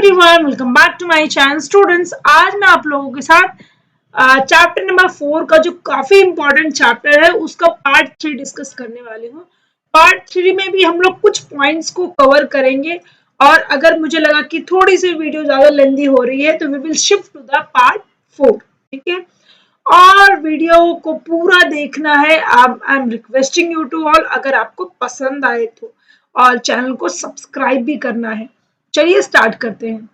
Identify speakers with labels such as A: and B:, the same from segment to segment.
A: Everyone, welcome back to my channel students. आज मैं आप लोगों के साथ चैप्टर नंबर 4 का जो काफी इंपॉर्टेंट चैप्टर है उसका पार्ट 3 डिस्कस करने वाली हूँ। पार्ट 3 में भी हम लोग कुछ पॉइंट्स को कवर करेंगे और अगर मुझे लगा कि थोड़ी सी वीडियो ज्यादा लेंदी हो रही है तो we will shift to the part 4। ठीक है, और वीडियो को पूरा देखना है। I am requesting you to all, अगर आपको पसंद आए तो, और चैनल को सब्सक्राइब भी करना है। चलिए स्टार्ट करते हैं।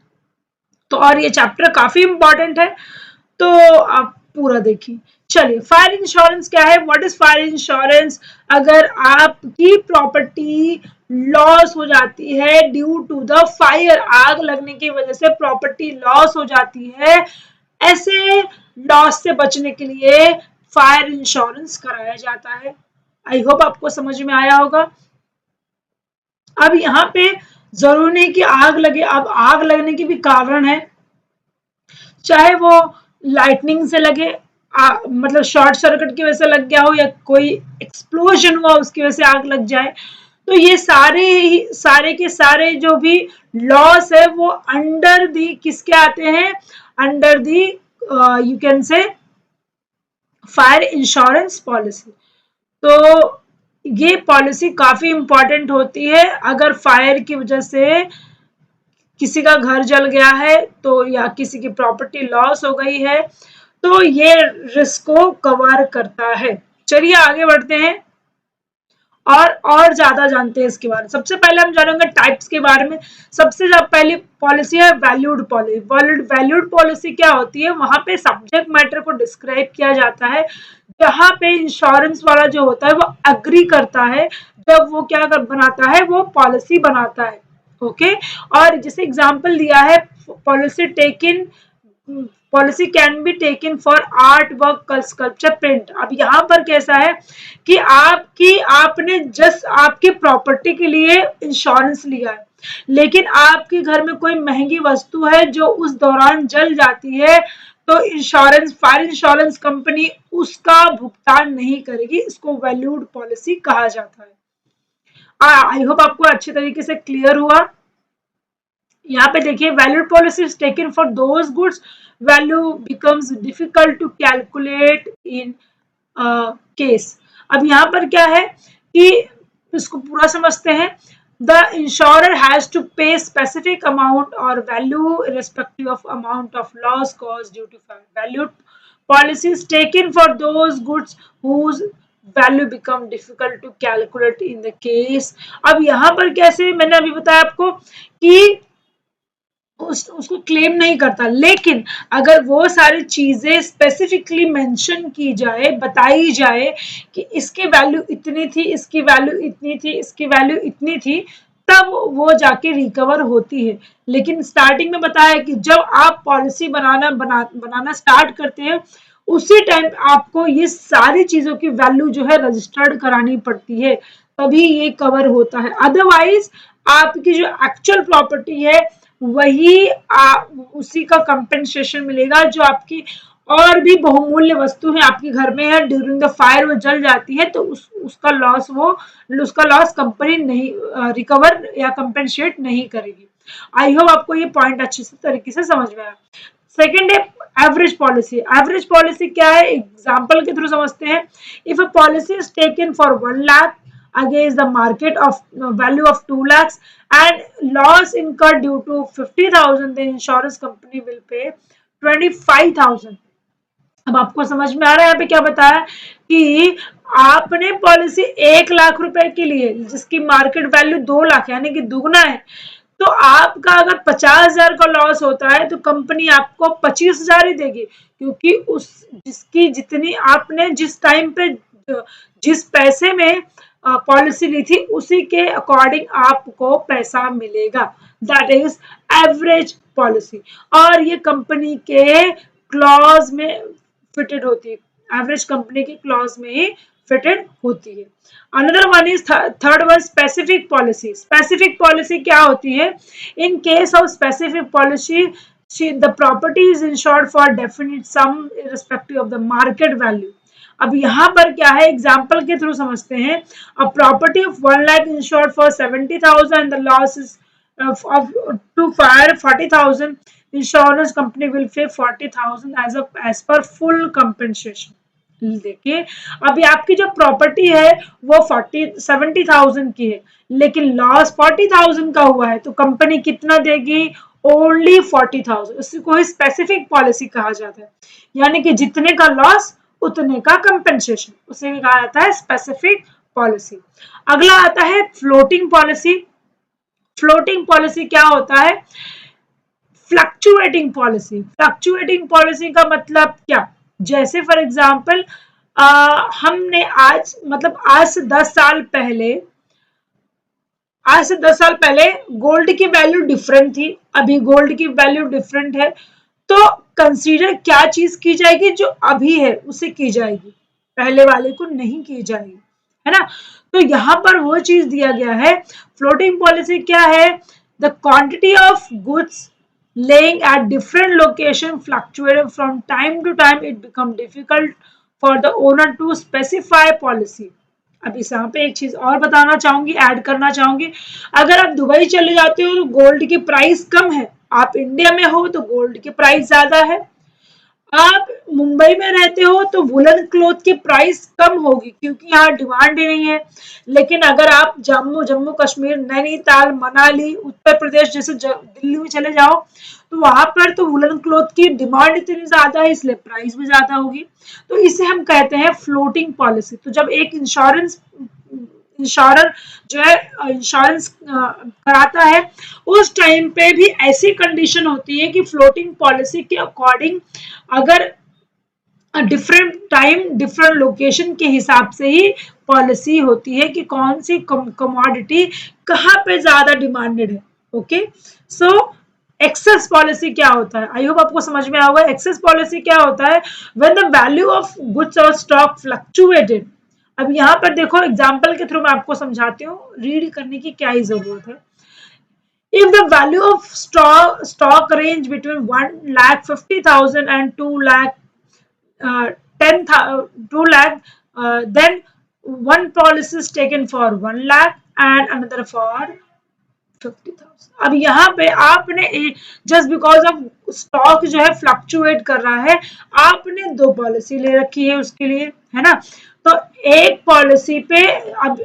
A: तो और ये चैप्टर काफी इंपॉर्टेंट है, तो आप पूरा देखिए। चलिए, फायर इंश्योरेंस क्या है? What is fire insurance? अगर आपकी प्रॉपर्टी लॉस हो जाती है ड्यू टू द फायर, आग लगने की वजह से प्रॉपर्टी लॉस हो जाती है, ऐसे लॉस से बचने के लिए फायर इंश्योरेंस कराया जाता है। आई होप आपको समझ में आया होगा। अब यहाँ पे जरूरी नहीं कि आग लगे, अब आग लगने के भी कारण है, चाहे वो लाइटनिंग से लगे, मतलब शॉर्ट सर्किट की वजह से लग गया हो, या कोई एक्सप्लोजन हुआ उसकी वजह से आग लग जाए। तो ये सारे के सारे जो भी लॉस है वो अंडर दी किसके आते हैं? Under the you can say fire insurance policy. तो ये पॉलिसी काफी इंपॉर्टेंट होती है। अगर फायर की वजह से किसी का घर जल गया है तो, या किसी की प्रॉपर्टी लॉस हो गई है, तो ये रिस्क को कवर करता है। चलिए आगे बढ़ते हैं और ज्यादा जानते हैं इसके बारे में। सबसे पहले हम जानेंगे टाइप्स के बारे में। सबसे पहली पॉलिसी है वैल्यूड पॉलिसी। वैल्यूड पॉलिसी क्या होती है? वहां पे सब्जेक्ट मैटर को डिस्क्राइब किया जाता है, जहां पे इंश्योरेंस वाला जो होता है वो अग्री करता है, जब वो क्या बनाता है, वो पॉलिसी बनाता है। ओके, और जैसे एग्जांपल दिया है, policy can be taken for art work, sculpture, print. अब यहाँ पर कैसा है कि आपने जस्ट आपकी प्रॉपर्टी के लिए इंश्योरेंस लिया है, लेकिन आपके घर में कोई महंगी वस्तु है जो उस दौरान जल जाती है, तो फायर इंश्योरेंस कंपनी उसका भुगतान नहीं करेगी। इसको वैल्यूड पॉलिसी कहा जाता है। आई होप आपको अच्छे तरीके से क्लियर हुआ। यहाँ पे देखिए, valued policy is taken for those goods value becomes difficult to calculate in case. अब यहाँ पर क्या है कि इसको पूरा समझते हैं। द इंश्योरर हैज टू पे स्पेसिफिक अमाउंट और value irrespective of amount of loss caused due to fire. Valued policy is taken for those goods whose value become difficult to calculate in the case. अब यहाँ पर कैसे, मैंने अभी बताया आपको कि उसको क्लेम नहीं करता, लेकिन अगर वो सारी चीजें स्पेसिफिकली मेंशन की जाए, बताई जाए कि इसकी वैल्यू इतनी थी, इसकी वैल्यू इतनी थी, इसकी वैल्यू इतनी थी, तब वो जाके रिकवर होती है। लेकिन स्टार्टिंग में बताया कि जब आप पॉलिसी बनाना स्टार्ट करते हैं, उसी टाइम आपको ये सारी चीजों की वैल्यू जो है रजिस्टर्ड करानी पड़ती है, तभी ये कवर होता है। अदरवाइज आपकी जो एक्चुअल प्रॉपर्टी है वही उसी का कंपेंसेशन मिलेगा। जो आपकी और भी बहुमूल्य वस्तु है आपके घर में है, ड्यूरिंग द फायर वो जल जाती है, तो उसका लॉस कंपनी नहीं रिकवर या कंपेंसेट नहीं करेगी। आई होप आपको ये पॉइंट अच्छे से तरीके से समझ में आया। सेकेंड है एवरेज पॉलिसी। एवरेज पॉलिसी क्या है? एग्जाम्पल के थ्रू समझते हैं। If a policy is taken for 1 lakh against the market of value of 2 lakhs and loss incurred due to 50,000, the insurance company will pay 25,000. अब आपको समझ में आ रहा है यहाँ पे क्या बताया कि आपने पॉलिसी 1 लाख रुपए के लिए, जिसकी मार्केट वैल्यू 2 लाख यानी कि दुगना है, तो आपका अगर 50,000 का लॉस होता है तो कंपनी आपको 25,000 ही देगी, क्योंकि जिसकी जितनी आपने जिस टाइम पे जिस पैसे में पॉलिसी ली थी उसी के अकॉर्डिंग आपको पैसा मिलेगा। दैट इज एवरेज पॉलिसी, और ये कंपनी के क्लॉज में फिटेड होती है। एवरेज कंपनी की क्लॉज में ही फिटेड होती है। Another one is third one specific policy. Specific policy क्या होती है? In case of specific policy the property is insured for definite sum irrespective of the market value. अब यहाँ पर क्या है, एग्जाम्पल के थ्रू समझते हैं। A property of 1 lakh insured for 70,000, the loss is to fire 40,000, insurance company will pay 40,000 as per full compensation. देखिए, अभी आपकी जो प्रॉपर्टी है वो 70,000 की है, लेकिन लॉस 40,000 का हुआ है, तो कंपनी कितना देगी? ओनली 40,000। इसको स्पेसिफिक पॉलिसी कहा जाता है, यानी कि जितने का लॉस उतने का कंपेंसेशन, उसे कहा जाता है स्पेसिफिक पॉलिसी। अगला आता है फ्लोटिंग पॉलिसी। फ्लोटिंग पॉलिसी क्या होता है? Fluctuating policy. फ्लक्चुएटिंग पॉलिसी का मतलब क्या? जैसे फॉर एग्जांपल हमने आज से 10 साल पहले, गोल्ड की वैल्यू डिफरेंट थी, अभी गोल्ड की वैल्यू डिफरेंट है, तो कंसीडर क्या चीज की जाएगी? जो अभी है उसे की जाएगी, पहले वाले को नहीं की जाएगी, है ना? तो यहाँ पर वो चीज दिया गया है। फ्लोटिंग पॉलिसी क्या है? The quantity of goods laying at different location fluctuated from time to time, it become difficult for the owner to specify policy। अब इस यहाँ पे एक चीज और बताना चाहूंगी, ऐड करना चाहूंगी। अगर आप दुबई चले जाते हो तो गोल्ड की प्राइस कम है, आप इंडिया में हो तो गोल्ड की प्राइस ज्यादा है। आप मुंबई में रहते हो तो वुलन क्लॉथ की प्राइस कम होगी, क्योंकि यहाँ डिमांड ही नहीं है। लेकिन अगर आप जम्मू कश्मीर, नैनीताल, मनाली, उत्तर प्रदेश जैसे दिल्ली में चले जाओ, तो वहां पर तो वुलन क्लॉथ की डिमांड इतनी ज्यादा है, इसलिए प्राइस भी ज्यादा होगी। तो इसे हम कहते हैं फ्लोटिंग पॉलिसी। तो जब एक इंश्योरर जो है इंश्योरेंस कराता है, उस टाइम पे भी ऐसी कंडीशन होती है कि फ्लोटिंग पॉलिसी के अकॉर्डिंग, अगर डिफरेंट टाइम डिफरेंट लोकेशन के हिसाब से ही पॉलिसी होती है कि कौन सी कमोडिटी कहाँ पे ज्यादा डिमांडेड है। ओके, सो एक्सेस पॉलिसी क्या होता है? आई होप आपको समझ में आएगा। एक्सेस पॉलिसी क्या होता है? When the value of goods और स्टॉक फ्लक्चुएटेड। अब यहाँ पर देखो, एग्जाम्पल के थ्रू मैं आपको समझाती हूँ, रीड करने की क्या ही जरूरत है। If the value of stock range between 1,50,000 and 2 lakh, then one policy is taken for 1 lakh and another for 50,000। अब यहाँ पे आपने जस्ट बिकॉज ऑफ स्टॉक जो है फ्लक्चुएट कर रहा है, आपने 2 पॉलिसी ले रखी है उसके लिए, है ना? तो एक पॉलिसी पे अब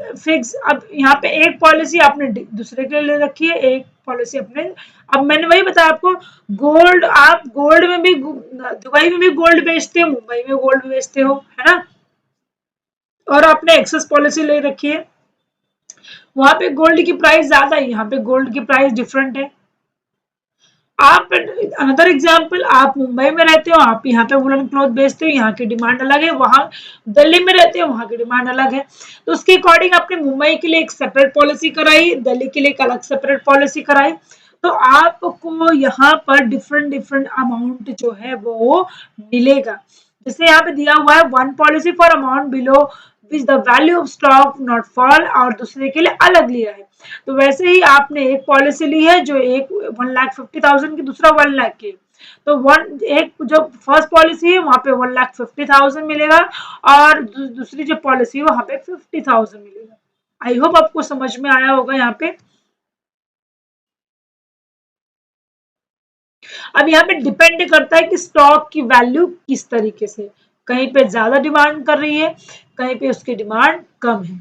A: यहाँ पे एक पॉलिसी आपने दूसरे के लिए ले रखी है, एक पॉलिसी अपने। अब मैंने वही बताया आपको, गोल्ड, आप गोल्ड में भी, दुबई में भी गोल्ड बेचते हो, मुंबई में गोल्ड बेचते हो, है ना? और आपने एक्सेस पॉलिसी ले रखी है, वहां पे गोल्ड की प्राइस ज्यादा है, यहाँ पे गोल्ड की प्राइस डिफरेंट है। आप अनदर एग्जांपल, आप मुंबई में रहते हो, आप यहाँ पे वुलन क्लॉथ बेचते हो, यहाँ की डिमांड अलग है, वहां दिल्ली में रहते हो, वहां की डिमांड अलग है। तो उसके अकॉर्डिंग आपने मुंबई के लिए एक सेपरेट पॉलिसी कराई, दिल्ली के लिए एक अलग सेपरेट पॉलिसी कराई। तो आपको यहाँ पर डिफरेंट डिफरेंट अमाउंट जो है वो मिलेगा। जैसे यहाँ पे दिया हुआ है, one policy for amount below which the value of stock not fall, और दूसरे के लिए अलग लिया है। तो वैसे ही आपने एक पॉलिसी ली है जो एक 1,50,000 की, दूसरा 1 लाख की। तो एक जो फर्स्ट पॉलिसी है वहां पे 1,50,000 मिलेगा, और दूसरी जो पॉलिसी है वहां पे 50,000 मिलेगा। आई होप आपको समझ में आया होगा यहाँ पे। अब यहाँ पे डिपेंड करता है कि स्टॉक की वैल्यू किस तरीके से, कहीं पे ज्यादा डिमांड कर रही है, कहीं पे उसकी डिमांड कम है।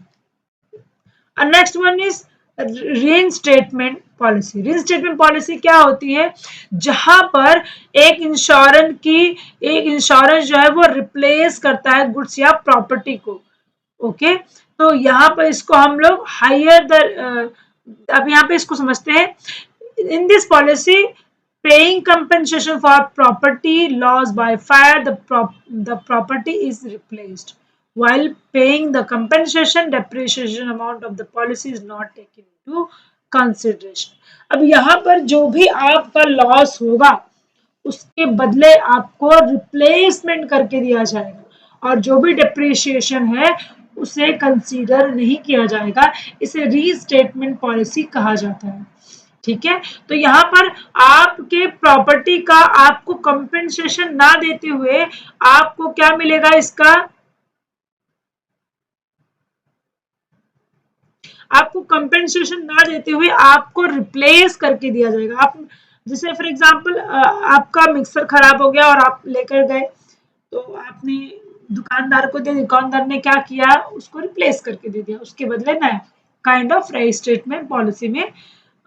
A: Next one is reinstatement policy. Reinstatement policy क्या होती है? जहां पर एक इंश्योरेंस जो है वो रिप्लेस करता है गुड्स या प्रॉपर्टी को। ओके, तो यहाँ पर इसको हम लोग हायर द, अब यहाँ पे इसको समझते हैं। In this policy, paying compensation for property loss by fire, the property is replaced, while paying the compensation, depreciation amount of the policy is not taken into consideration। अब यहाँ पर जो भी आपका लॉस होगा उसके बदले आपको रिप्लेसमेंट करके दिया जाएगा, और जो भी डिप्रिसिएशन है उसे कंसीडर नहीं किया जाएगा। इसे रीस्टेटमेंट पॉलिसी कहा जाता है। ठीक है, तो यहाँ पर आपके प्रॉपर्टी का आपको कंपेंसेशन ना देते हुए आपको क्या मिलेगा? इसका आपको कंपेंसेशन ना देते हुए आपको रिप्लेस करके दिया जाएगा। आप जैसे फॉर एग्जांपल आपका मिक्सर खराब हो गया और आप लेकर गए, तो आपने दुकानदार को दे, दुकानदार ने क्या किया, उसको रिप्लेस करके दे दिया, उसके बदले नया। काइंड ऑफ स्टेटमेंट पॉलिसी में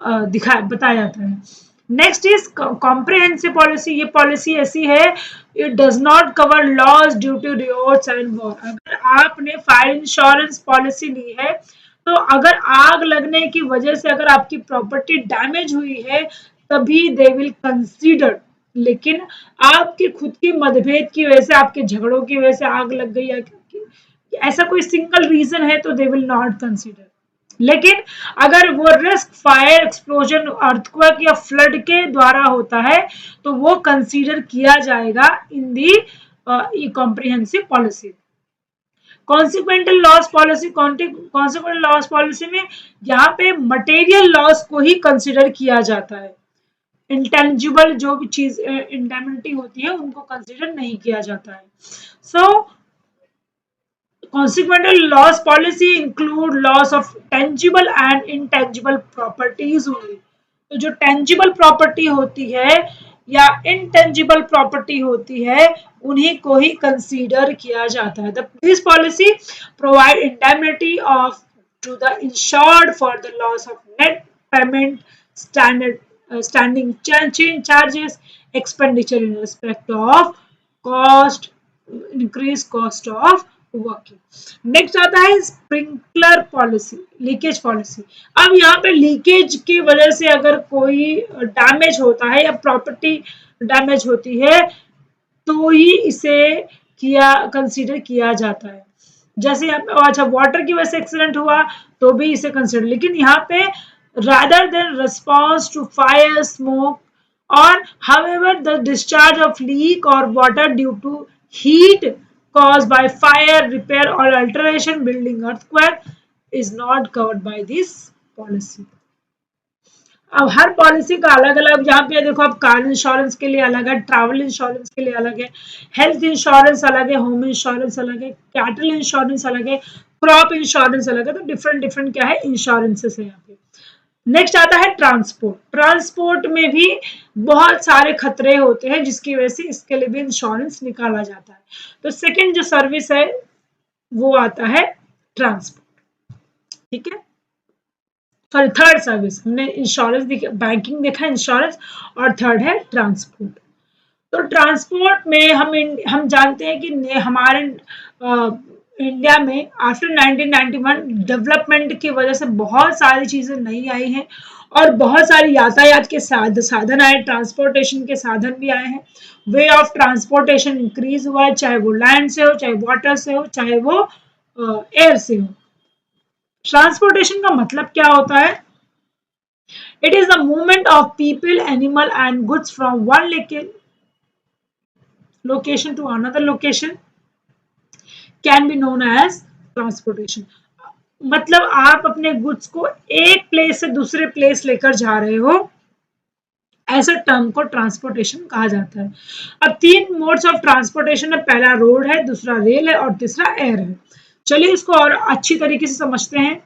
A: दिखा बताया जाता है। Next is comprehensive policy. ये पॉलिसी ऐसी है, it does not cover loss due to riots and war. अगर आपने फायर इंश्योरेंस पॉलिसी ली है, तो अगर आग लगने की वजह से अगर आपकी प्रॉपर्टी डैमेज हुई है, तभी दे विल कंसीडर। लेकिन आपकी खुद की मतभेद की वजह से, आपके झगड़ों की वजह से आग लग गई है, ऐसा कोई सिंगल रीजन है, तो दे विल नॉट कंसीडर। लेकिन अगर वो रिस्क फायर, एक्सप्लोजन, अर्थक्वेक या फ्लड के द्वारा होता है, तो वो कंसीडर किया जाएगा in the comprehensive policy. Consequential loss policy, consequential loss policy में यहाँ पे मटेरियल लॉस को ही कंसिडर किया जाता है। इंटेंजिबल जो भी चीज इंडेमिनिटी होती है, उनको कंसिडर नहीं किया जाता है। सो consequential loss policy include loss of tangible and intangible properties only। तो जो tangible property होती है या intangible property होती है, उन्हीं को ही consider किया जाता है। This policy provide indemnity of to the insured for the loss of net payment, standing charges, expenditure in respect of cost, increased cost of working. Next आता है स्प्रिंकलर पॉलिसी, लीकेज पॉलिसी। अब यहाँ पे leakage की वजह से अगर कोई डैमेज होता है या प्रॉपर्टी डैमेज होती है, तो ही इसे कंसीडर किया जाता है। जैसे अच्छा, वाटर की वजह से एक्सीडेंट हुआ तो भी इसे कंसीडर, लेकिन यहाँ पे rather than response to fire, smoke और however the discharge of leak और water due to heat caused by fire, repair or alteration, building, earthquake is not covered by this policy। अब हर पॉलिसी का अलग अलग, यहाँ पे देखो, अब कार इंश्योरेंस के लिए अलग है, ट्रैवल इंश्योरेंस के लिए अलग है, हेल्थ इंश्योरेंस अलग है, होम इंश्योरेंस अलग है, कैटल इंश्योरेंस अलग है, क्रॉप इंश्योरेंस अलग है। तो डिफरेंट डिफरेंट क्या है, इंश्योरेंसेस है यहाँ पे। नेक्स्ट आता है ट्रांसपोर्ट। ट्रांसपोर्ट में भी बहुत सारे खतरे होते हैं, जिसकी वजह से इसके लिए भी इंश्योरेंस निकाला जाता है। तो सेकंड जो सर्विस है वो आता है ट्रांसपोर्ट, ठीक है। सॉरी, थर्ड सर्विस, हमने इंश्योरेंस देखा, बैंकिंग देखा, इंश्योरेंस, और थर्ड है ट्रांसपोर्ट। तो ट्रांसपोर्ट में हम जानते हैं कि हमारे इंडिया में आफ्टर 1991 डेवलपमेंट की वजह से बहुत सारी चीजें नई आई हैं, और बहुत सारी यातायात के साधन आए, ट्रांसपोर्टेशन के साधन भी आए हैं। वे ऑफ ट्रांसपोर्टेशन इंक्रीज हुआ है, चाहे वो लैंड से हो, चाहे वाटर से हो, चाहे वो एयर से हो। ट्रांसपोर्टेशन का मतलब क्या होता है? It is the movement of people, animal and goods from one location to another location can be known as transportation. मतलब आप अपने गुड्स को एक प्लेस से दूसरे प्लेस लेकर जा रहे हो, ऐसे टर्म को ट्रांसपोर्टेशन कहा जाता है। अब तीन मोड्स ऑफ ट्रांसपोर्टेशन है, पहला रोड है, दूसरा रेल है और तीसरा एयर है। चलिए इसको और अच्छी तरीके से समझते हैं।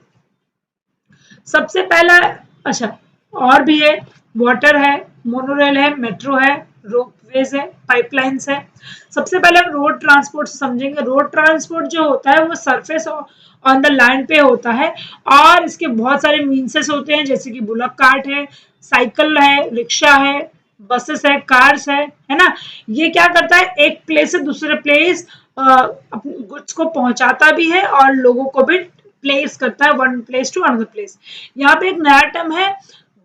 A: सबसे पहला, अच्छा और भी है, वाटर है, मोनोरेल है, मेट्रो है, रोपवेज है, पाइपलाइंस है। सबसे पहले हम रोड ट्रांसपोर्ट समझेंगे। रोड ट्रांसपोर्ट जो होता है वो सरफेस ऑन द लैंड पे होता है, और इसके बहुत सारे मीन्सेस होते हैं, जैसे कि बुलक कार्ट है, साइकिल है, रिक्शा है, बसेस है, कार्स है ना। ये क्या करता है, एक प्लेस से दूसरे प्लेस अपने गुड्स को पहुंचाता भी है और लोगों को भी प्लेस करता है, one place to another place. यहाँ पे एक नया टर्म है,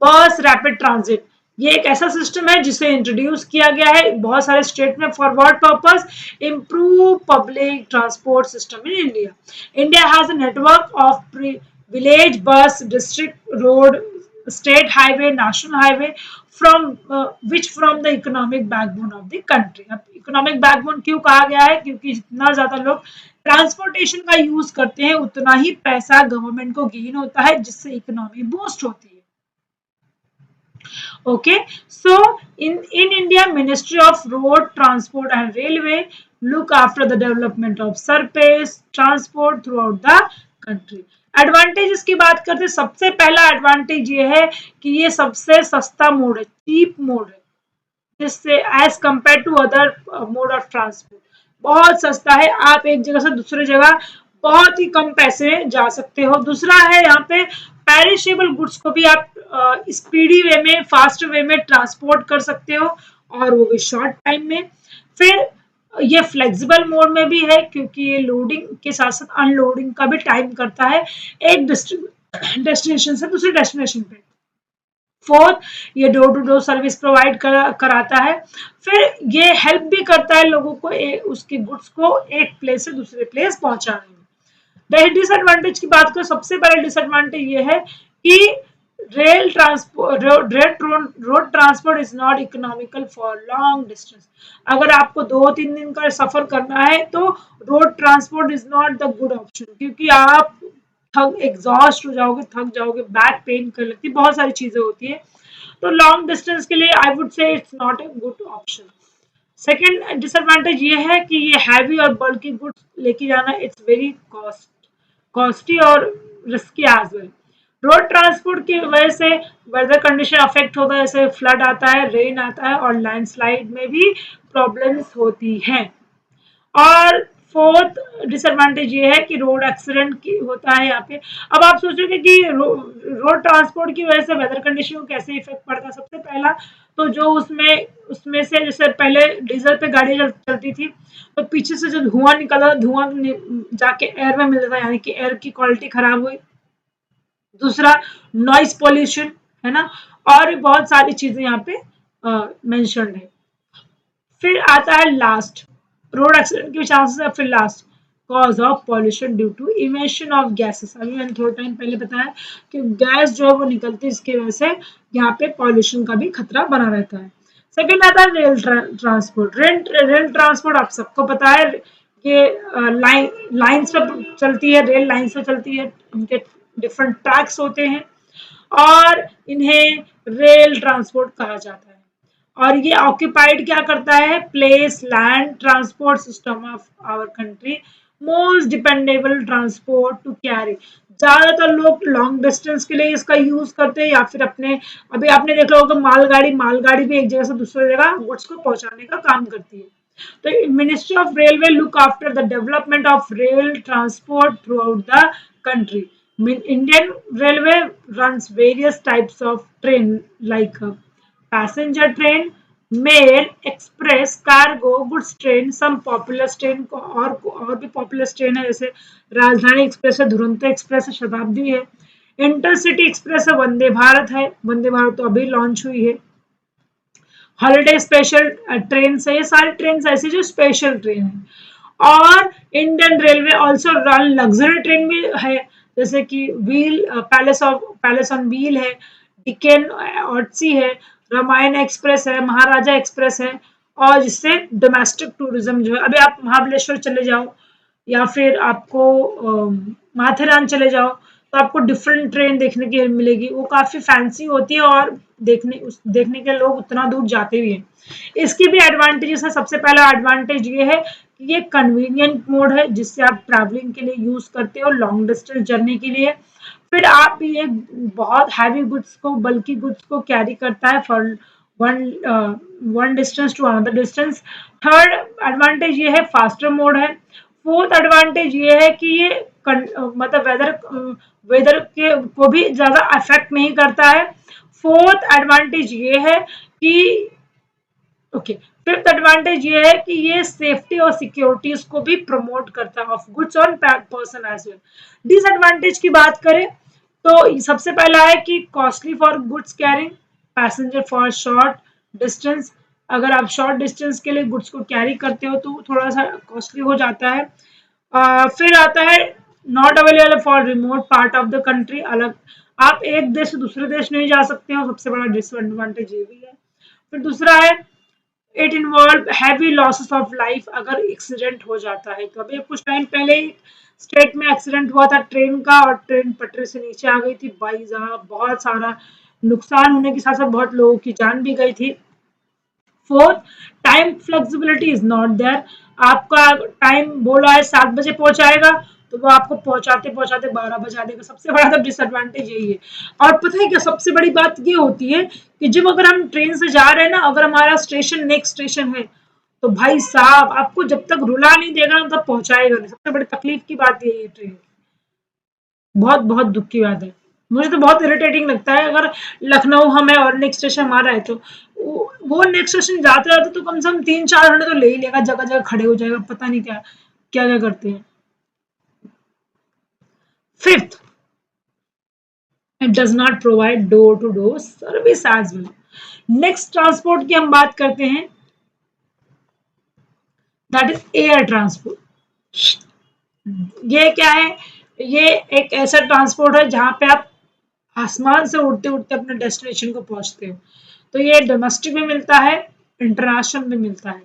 A: बस रैपिड ट्रांजिट। ये एक ऐसा सिस्टम है जिसे इंट्रोड्यूस किया गया है बहुत सारे स्टेट में। For what purpose? Improve public transport system in India. India has a network of village bus, district road, state highway, national highway, from which from the economic backbone of the country। अब economic backbone क्यों कहा गया है? क्योंकि जितना ज्यादा लोग transportation का यूज करते हैं, उतना ही पैसा गवर्नमेंट को गेन होता है, जिससे इकोनॉमी बूस्ट होती है। Okay, so in India, Ministry of Road Transport and Railway look after the development of surface transport throughout the country। Advantages की बात करते हैं, सबसे पहला एडवांटेज ये है कि ये सबसे सस्ता मोड है, चीप मोड है, जिससे as compare to other mode of transport बहुत सस्ता है। आप एक जगह से दूसरी जगह बहुत ही कम पैसे में जा सकते हो। दूसरा है यहाँ पे पेरिशेबल गुड्स को भी आप स्पीडी वे में, फास्ट वे में ट्रांसपोर्ट कर सकते हो, और वो भी शॉर्ट टाइम में। फिर ये फ्लेक्सिबल मोड में भी है, क्योंकि ये लोडिंग के साथ साथ अनलोडिंग का भी टाइम करता है, एक डेस्टिनेशन से दूसरे डेस्टिनेशन पे। फोर्थ, ये door to door service provide कराता है। फिर ये हेल्प भी करता है लोगों को उसके गुड्स को एक प्लेस से दूसरे प्लेस पहुंचाने में। डिसएडवांटेज की बात करें, सबसे बड़ा डिसएडवांटेज ये है कि rail transport road transport is not economical for long distance. अगर आपको 2-3 दिन का सफर करना है तो road transport is not the good option, क्योंकि आप एग्जॉस्ट हो जाओगे, थक जाओगे, बैक पेन कर लगती है, बहुत सारी चीजें होती है। तो लॉन्ग डिस्टेंस के लिए I would say it's not a good option. Second disadvantage ये है कि ये हैवी और बल्कि गुड्स लेके जाना इट्स वेरी कॉस्टली और risky as well. Road transport की वजह से वेदर कंडीशन अफेक्ट होता है, जैसे फ्लड आता है, रेन आता है, और लैंडस्लाइड में भी प्रॉब्लम्स होती हैं। और फोर्थ डिसएडवांटेज ये है कि रोड एक्सीडेंट की होता है यहाँ पे। अब आप सोचोगे कि रोड ट्रांसपोर्ट की वजह से वेदर कंडीशन को कैसे इफेक्ट पड़ता है। सबसे पहला तो जो उसमें से जैसे पहले डीजल पे गाड़ी चलती थी, तो पीछे से जो धुआं निकला, धुआं जाके एयर में मिलता था, यानी कि एयर की क्वालिटी खराब हुई। दूसरा, नॉइस पोल्यूशन, है ना, और भी बहुत सारी चीजें यहाँ पे मेंशन्ड है। फिर आता है लास्ट, रोड एक्सीडेंट के चांसेस है। फिर last, cause of pollution due to emission of gases. अभी मैंने थोड़ा टाइम पहले बताया कि गैस जो है वो निकलती है, इसकी वजह से यहाँ पे पॉल्यूशन का भी खतरा बना रहता है। सेकेंड आता है रेल ट्रांसपोर्ट। रेल ट्रांसपोर्ट आप सबको पता है, ये लाइन्स पे चलती है, रेल लाइन्स पे चलती है, उनके डिफरेंट ट्रैक्स होते हैं, और इन्हें रेल ट्रांसपोर्ट कहा जाता है। और ये ऑक्यूपाइड क्या करता है, place land transport system of our country, most dependable transport to carry. ज्यादातर लोग लॉन्ग डिस्टेंस के लिए इसका यूज करते हैं, या फिर अपने, अभी आपने देखा होगा मालगाड़ी भी एक जगह से दूसरी जगह गुड्स को पहुंचाने का काम करती है। तो ministry of railway look after the development of rail transport through out the country. Indian Railway runs various types of train like passenger train, mail, express, cargo, goods train, some popular train और भी popular train है, जैसे राजधानी express है, Duronto express है, शताब्दी है, intercity express है, वंदे भारत है, वंदे भारत तो अभी लॉन्च हुई है, हॉलीडे स्पेशल ट्रेन है, ये सारी ट्रेन ऐसी जो स्पेशल ट्रेन है। और Indian railway also run luxury train भी है, जैसे कि व्हील पैलेस ऑन व्हील है, डिकेन ऑटसी है, रामायण एक्सप्रेस है, महाराजा एक्सप्रेस है, और जिससे डोमेस्टिक टूरिज्म जो है, अभी आप महाबलेश्वर चले जाओ या फिर आपको माथेरान चले जाओ, तो आपको डिफरेंट ट्रेन देखने की मिलेगी, वो काफी फैंसी होती है, और देखने के लोग उतना दूर जाते भी हैं। इसकी भी एडवांटेजेस है। सबसे पहला एडवांटेज ये है कि ये कन्वीनियंट मोड है, जिससे आप ट्रैवलिंग के लिए यूज करते हो, लॉन्ग डिस्टेंस जर्नी के लिए। फिर आप ये बहुत हैवी गुड्स को, बल्कि गुड्स को कैरी करता है for one distance to another distance. Third advantage ये है फास्टर मोड है। फोर्थ एडवांटेज ये है कि ये मतलब वेदर के को भी ज्यादा अफेक्ट नहीं करता है। फोर्थ एडवांटेज ये है कि ओके, फिफ्थ एडवांटेज ये है कि ये सेफ्टी और सिक्योरिटीज को भी प्रमोट करता है of goods on person as well. Disadvantage की बात करें तो सबसे पहला है कि costly for goods carrying passenger for short distance. अगर आप शॉर्ट डिस्टेंस के लिए गुड्स को कैरी करते हो तो थोड़ा सा कॉस्टली हो जाता है। फिर आता है not available for remote part of the country. अलग आप एक देश से दूसरे देश नहीं जा सकते हो, सबसे बड़ा डिसएडवांटेज ये भी है। फिर दूसरा है it involve heavy losses of life. अगर एक्सीडेंट हो जाता है तो अभी कुछ टाइम पहले स्टेट में एक्सीडेंट हुआ था ट्रेन का, और ट्रेन पटरी से नीचे आ गई थी, भाई साहब बहुत सारा नुकसान होने के साथ साथ बहुत लोगों की जान भी गई थी। Fourth, time flexibility is not there. आपका टाइम बोला है 7 बजे पहुंचाएगा, तो वो आपको पहुंचाते पहुंचाते 12 बजा देगा। सबसे बड़ा तो डिसएडवांटेज यही है। और पता है क्या सबसे बड़ी बात ये होती है कि जब अगर हम ट्रेन से जा रहे हैं ना, अगर हमारा स्टेशन नेक्स्ट स्टेशन है, तो भाई साहब आपको जब तक रुला नहीं देगा ना तब पहुंचाएगा नहीं। सबसे बड़ी तकलीफ की बात यही है ट्रेन, बहुत बहुत दुख की बात है। मुझे तो बहुत इरिटेटिंग लगता है। अगर लखनऊ हम है और नेक्स्ट स्टेशन हमारा है, तो वो नेक्स्ट स्टेशन जाते जाते तो कम से कम 3-4 घंटे तो ले ही लेगा, जगह जगह खड़े हो जाएगा, पता नहीं क्या क्या क्या करते हैं। Fifth, it does not provide door to door service as well. Next transport की हम बात करते हैं, दैट इज एयर ट्रांसपोर्ट। ये क्या है? ये एक ऐसा ट्रांसपोर्ट है जहां पे आप आसमान से उड़ते उड़ते अपने डेस्टिनेशन को पहुंचते हो। तो ये डोमेस्टिक में मिलता है, इंटरनेशनल में मिलता है।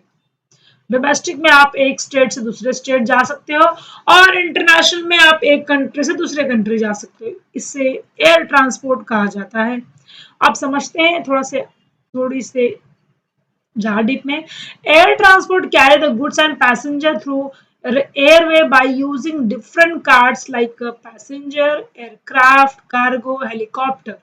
A: डोमेस्टिक में आप एक स्टेट से दूसरे स्टेट जा सकते हो, और इंटरनेशनल में आप एक कंट्री से दूसरे कंट्री जा सकते हो। इससे एयर ट्रांसपोर्ट कहा जाता है। आप समझते हैं थोड़ी से जहां डीप में। Air transport carry the goods and passenger through airway by using different cards like passenger, aircraft, cargo, helicopter.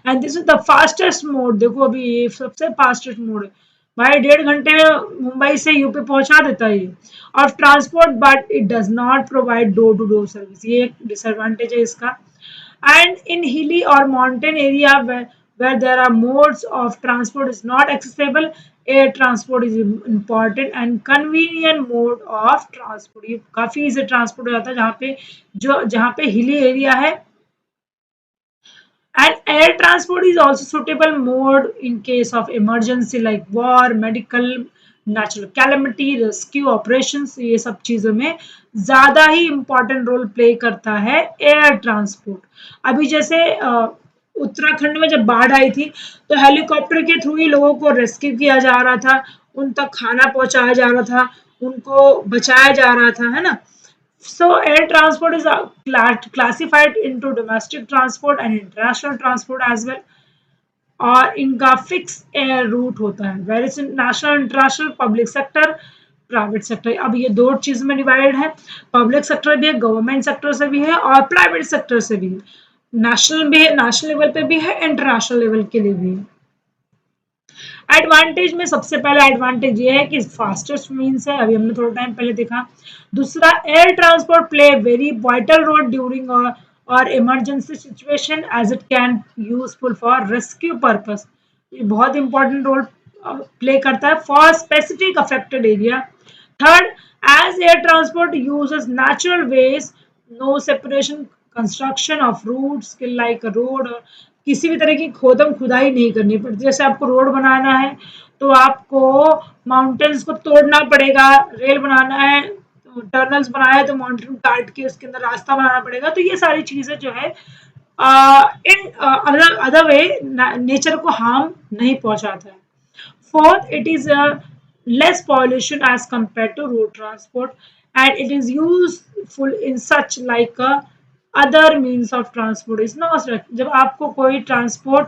A: And this is the fastest mode. देखो अभी ये सबसे फास्टेस्ट मोड है भाई, 1.5 घंटे में मुंबई से यूपी पहुंचा देता है ये of transport, but it does not provide door to door service. ये एक डिसएडवांटेज है इसका। एंड इन हिली और mountain area where there are modes of transport is not accessible, air transport is important and convenient mode of transport। ये काफी easy transport हो जाता है जहाँ पे हिली एरिया है। And air transport is also suitable mode in case of emergency like war, medical, natural calamity, rescue operations। ये सब चीजों में ज्यादा ही इम्पोर्टेंट रोल प्ले करता है एयर ट्रांसपोर्ट। अभी जैसे उत्तराखंड में जब बाढ़ आई थी, तो हेलीकॉप्टर के थ्रू ही लोगों को रेस्क्यू किया जा रहा था, उन तक खाना पहुंचाया जा रहा था, उनको बचाया जा रहा था, है ना। So air transport is classified into domestic transport and international transport as well, और इनका फिक्स एयर रूट होता है। Where is national, international, public sector, private sector. अब ये दो चीज में डिवाइड है, पब्लिक सेक्टर भी है, गवर्नमेंट सेक्टर से भी है, और प्राइवेट सेक्टर से भी है। नेशनल भी है, नेशनल लेवल पे भी है, इंटरनेशनल लेवल के लिए भी है। एडवांटेज में सबसे पहला एडवांटेज ये है कि फास्टेस्ट मीन्स है, अभी हमने थोड़ा टाइम पहले देखा। दूसरा, air transport play very vital role during और emergency situation as it can useful for rescue purpose. ये बहुत इंपॉर्टेंट रोल प्ले करता है for specific affected area. Third, as air transport uses natural ways, no separation, construction of routes like road, किसी भी तरह की खोदम खुदाई नहीं करनी पड़ती। जैसे आपको रोड बनाना है तो आपको माउंटेन्स को तोड़ना पड़ेगा, रेल बनाना है, टनल्स बनाना है तो माउंटेन काट के उसके अंदर रास्ता बनाना पड़ेगा। तो ये सारी चीजें जो है इन अदर वे नेचर को हार्म नहीं पहुंचाता है। Fourth, it is less pollution as compared to road transport, and it is useful in such like other means of transport is not. जब आपको कोई ट्रांसपोर्ट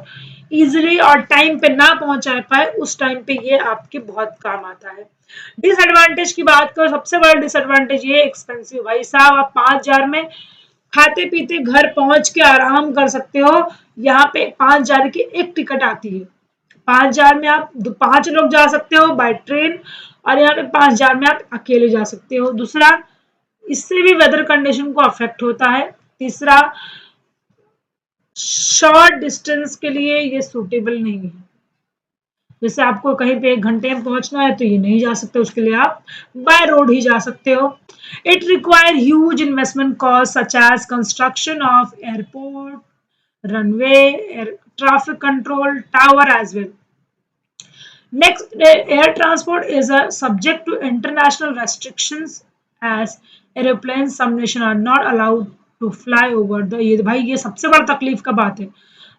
A: इजिली और टाइम पे ना पहुंचा पाए, उस टाइम पे ये आपके बहुत काम आता है। डिसएडवांटेज की बात करो, सबसे बड़ा डिसएडवांटेज ये एक्सपेंसिव। भाई साहब, आप 5,000 में खाते पीते घर पहुंच के आराम कर सकते हो। यहाँ पे 5,000 की एक टिकट आती है, 5,000 में आप 5 लोग जा सकते हो बाय ट्रेन, और यहाँ पे 5,000 में आप अकेले जा सकते हो। दूसरा, इससे भी वेदर कंडीशन को अफेक्ट होता है। तीसरा, शॉर्ट डिस्टेंस के लिए ये सूटेबल नहीं है। जैसे आपको कहीं पे 1 घंटे में पहुंचना है तो ये नहीं जा सकते, उसके लिए आप बाय रोड ही जा सकते हो। It require huge investment cost such as construction of airport, runway, traffic control tower as well. Next, air transport is a subject to international restrictions as airplanes some nation are not allowed to fly over the। ये भाई ये सबसे बड़ा तकलीफ का बात है।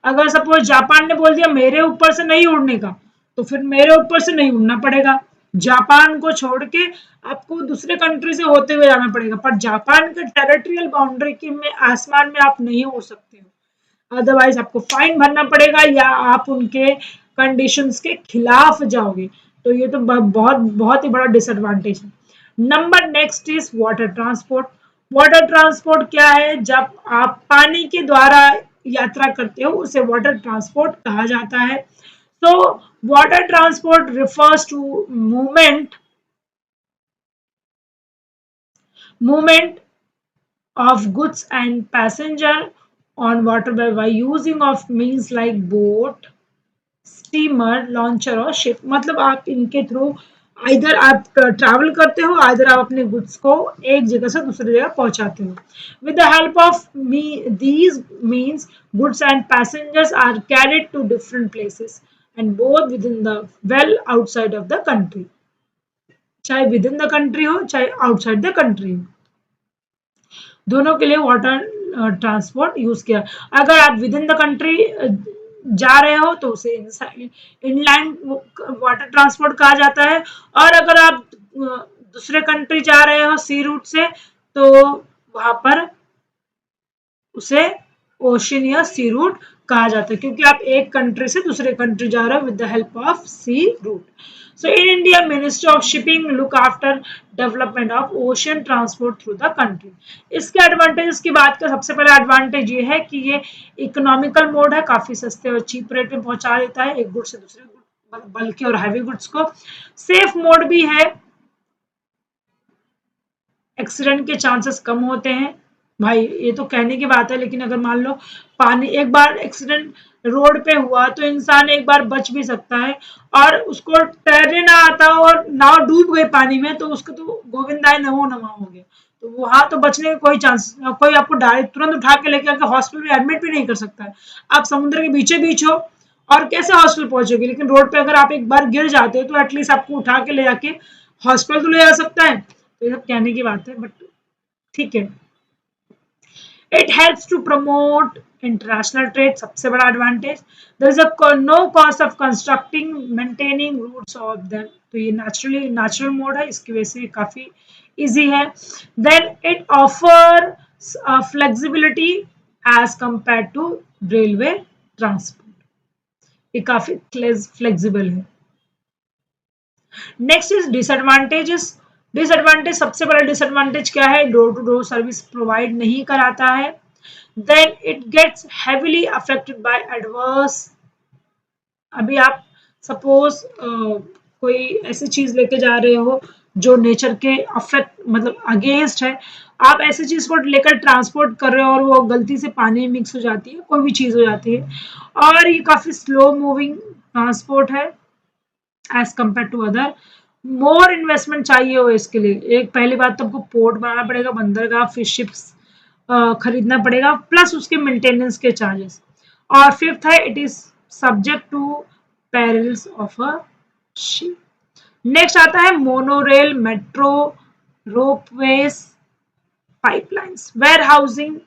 A: अगर सपोज जापान ने बोल दिया मेरे ऊपर से नहीं उड़ने का, तो फिर मेरे ऊपर से नहीं उड़ना पड़ेगा। जापान को छोड़ के आपको दूसरे कंट्री से होते हुए जाना पड़ेगा, पर जापान के टेरिटोरियल बाउंड्री के में आसमान में आप नहीं उड़ सकते हो। अदरवाइज आपको फाइन भरना पड़ेगा या आप उनके कंडीशंस के खिलाफ जाओगे। तो ये तो बहुत बहुत ही बड़ा डिसएडवांटेज है। Number next is water transport. Water transport क्या है? जब आप पानी के द्वारा यात्रा करते हो उसे वाटर ट्रांसपोर्ट कहा जाता है। So water transport refers to movement of goods and passenger on water by using of means like boat, steamer, launcher और शिप। मतलब आप इनके थ्रू इधर आप ट्रैवल करते हो, इधर आप अपने गुड्स को एक जगह से दूसरी जगह पहुंचाते हो। With the help of me these means goods and passengers are carried to different places and both within the well outside of the country. चाहे विद इन द कंट्री हो चाहे आउटसाइड द कंट्री हो, दोनों के लिए water transport use किया। अगर आप विद इन द कंट्री जा रहे हो तो उसे इनलैंड वाटर ट्रांसपोर्ट कहा जाता है, और अगर आप दूसरे कंट्री जा रहे हो सी रूट से तो वहां पर उसे ओशन या सी रूट कहा जाता है, क्योंकि आप एक कंट्री से दूसरे कंट्री जा रहे हो with the help of sea route. So in India ministry of shipping look after development of ocean transport through the country. इसके एडवांटेजेस की बात करें, सबसे पहला एडवांटेज ये है कि ये इकोनॉमिकल मोड है, काफी सस्ते और चीप रेट में पहुंचा देता है एक गुड से दूसरे गुड, बल्कि और हैवी गुड्स को। सेफ मोड भी है, एक्सीडेंट के चांसेस कम होते हैं। भाई ये तो कहने की बात है, लेकिन अगर मान लो पानी एक बार एक्सीडेंट रोड पे हुआ तो इंसान एक बार बच भी सकता है, और उसको तैरने ना आता और नाव डूब गई पानी में तो उसको तो गोविंदाय नमो नमः हो गया। तो वहां तो बचने का कोई चांस, कोई आपको डायरेक्ट तुरंत उठा के लेके आके हॉस्पिटल में एडमिट भी नहीं कर सकता है। आप समुद्र के बीचे बीच हो और कैसे हॉस्पिटल पहुंचोगे, लेकिन रोड पे अगर आप एक बार गिर जाते हो तो एटलीस्ट आपको उठा के ले जाके हॉस्पिटल तो ले जा सकता है। तो ये सब कहने की बात है, बट ठीक है। It helps to promote international trade, सबसे बड़ा advantage. There is a no cost of constructing maintaining routes of them. तो ये नेचुरल मोड है, इसकी वजह से काफी इजी है। Then it offer flexibility as compare to railway transport, ये काफी फ्लेक्सिबल है। Next is disadvantages. डिसएडवांटेज, सबसे बड़ा डिसएडवांटेज क्या है? Door to door service provide नहीं कराता है। Then it gets heavily affected by adverse. अभी आप सपोज कोई ऐसी चीज लेके जा रहे हो जो नेचर के अफेक्ट मतलब अगेंस्ट है, आप ऐसी चीज को लेकर ट्रांसपोर्ट कर रहे हो और वो गलती से पानी में मिक्स हो जाती है, कोई भी चीज हो जाती है, और ये काफी स्लो मूविंग ट्रांसपोर्ट है as compare to other. More investment चाहिए हो इसके लिए। एक पहली बात तो आपको पोर्ट बनाना पड़ेगा, बंदरगाह, फिर शिप्स खरीदना पड़ेगा, प्लस उसके मेंटेनेंस के चार्जेस। और फिफ्थ है it is subject to perils of a ship. Next आता है monorail, metro, ropeways, pipelines, warehousing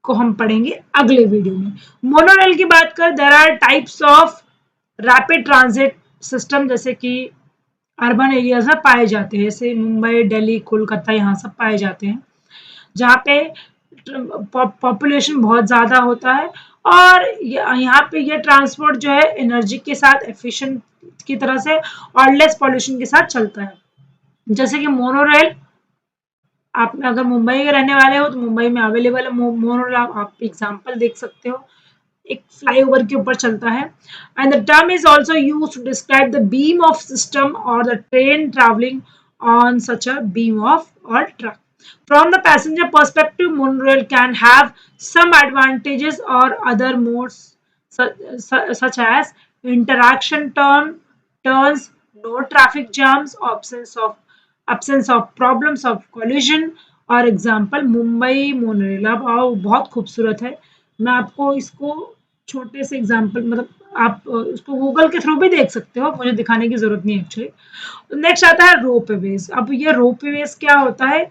A: को हम पढ़ेंगे अगले वीडियो में। मोनोरेल की बात कर, there are types of rapid transit system, जैसे कि अर्बन एरियाज में पाए जाते हैं, जैसे मुंबई, दिल्ली, कोलकाता, यहाँ सब पाए जाते हैं, जहाँ पे पॉपुलेशन बहुत ज़्यादा होता है, और यहाँ पे ये ट्रांसपोर्ट जो है एनर्जी के साथ एफिशिएंट की तरह से और लेस पॉल्यूशन के साथ चलता है। जैसे कि मोनोरेल, आप अगर मुंबई के रहने वाले हो तो मुंबई में अवेलेबल है मोनोरेल, आप एग्जाम्पल देख सकते हो, एक फ्लाईओवर के ऊपर चलता है। And the term is also used to describe the beam of system और the train travelling on such a beam of और truck. From the passenger perspective, monorail can have some advantages or other modes such as interaction turns, no traffic jams, absence of problems of collision। और example Mumbai monorail, अब आओ बहुत खूबसूरत है, मैं आपको इसको छोटे से एग्जाम्पल मतलब आप उसको गूगल के थ्रू भी देख सकते हो, मुझे दिखाने की जरूरत नहीं एक्चुअली। नेक्स्ट आता है रोपवेज। अब ये रोपवेज क्या होता है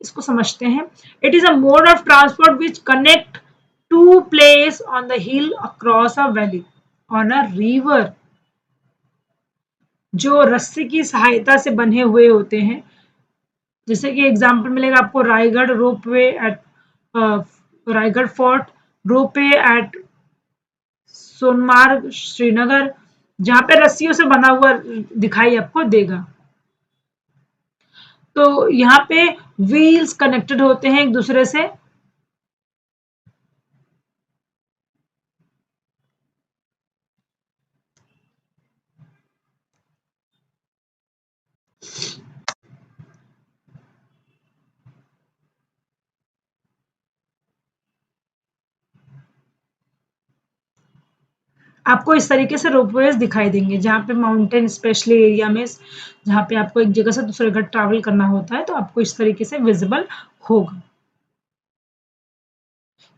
A: इसको समझते हैं। It is a mode of transport which connect to place on the hill across a valley on a river, जो रस्सी की सहायता से बने हुए होते हैं। जैसे कि एग्जांपल मिलेगा आपको Raigad ropeway at Raigad fort, ropeway at Sonamarg Srinagar, जहां पे रस्सियों से बना हुआ दिखाई आपको देगा। तो यहाँ पे व्हील्स कनेक्टेड होते हैं एक दूसरे से। आपको इस तरीके से रोपवेज दिखाई देंगे, जहाँ पे माउंटेन स्पेशली एरिया में, जहाँ पे आपको एक जगह से दूसरे जगह ट्रैवल करना होता है, तो आपको इस तरीके से विजिबल होगा।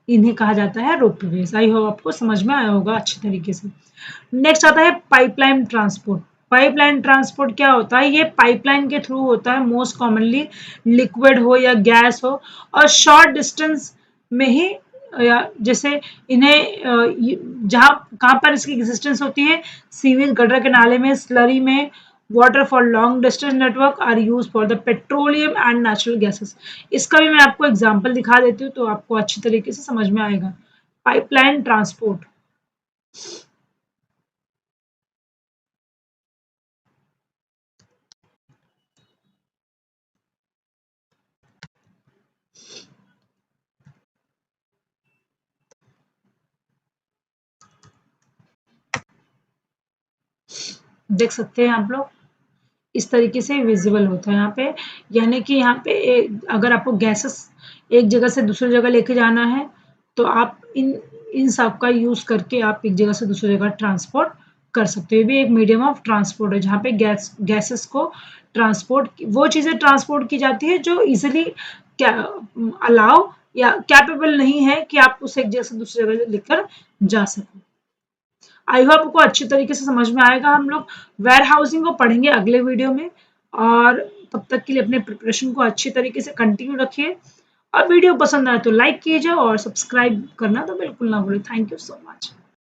A: इन्हें कहा जाता है रोपवेज। आई होप आपको समझ में आया होगा अच्छे तरीके से। नेक्स्ट आता है पाइपलाइन ट्रांसपोर्ट। पाइपलाइन ट्रांसपोर्ट क्या होता है? ये पाइपलाइन के थ्रू होता है, मोस्ट कॉमनली लिक्विड हो या गैस हो, और शॉर्ट डिस्टेंस में ही, या जैसे इन्हें जहाँ कहाँ पर इसकी एग्जिस्टेंस होती है, सीवेज गटर के नाले में, स्लरी में, water for long distance network are use for the petroleum and natural gases. इसका भी मैं आपको एग्जांपल दिखा देती हूँ, तो आपको अच्छी तरीके से समझ में आएगा। पाइपलाइन ट्रांसपोर्ट, देख सकते हैं आप लोग, इस तरीके से विजिबल होता है यहाँ पे। यानी कि यहाँ पे अगर आपको गैसेस एक जगह से दूसरी जगह लेके जाना है, तो आप इन सब का यूज करके आप एक जगह से दूसरी जगह ट्रांसपोर्ट कर सकते हो। ये भी एक मीडियम ऑफ ट्रांसपोर्ट है, जहाँ पे गैसेस को ट्रांसपोर्ट, वो चीजें ट्रांसपोर्ट की जाती है जो इजिली क्या अलाउ या कैपेबल नहीं है कि आप उसे एक जगह से दूसरी जगह लेकर जा सको। आई होप आपको अच्छी तरीके से समझ में आएगा। हम लोग वेयर हाउसिंग को पढ़ेंगे अगले वीडियो में, और तब तक के लिए अपने प्रिपरेशन को अच्छी तरीके से कंटिन्यू रखिए। और वीडियो पसंद आए तो लाइक कीजिए, और सब्सक्राइब करना तो बिल्कुल ना भूलें। Thank you so much.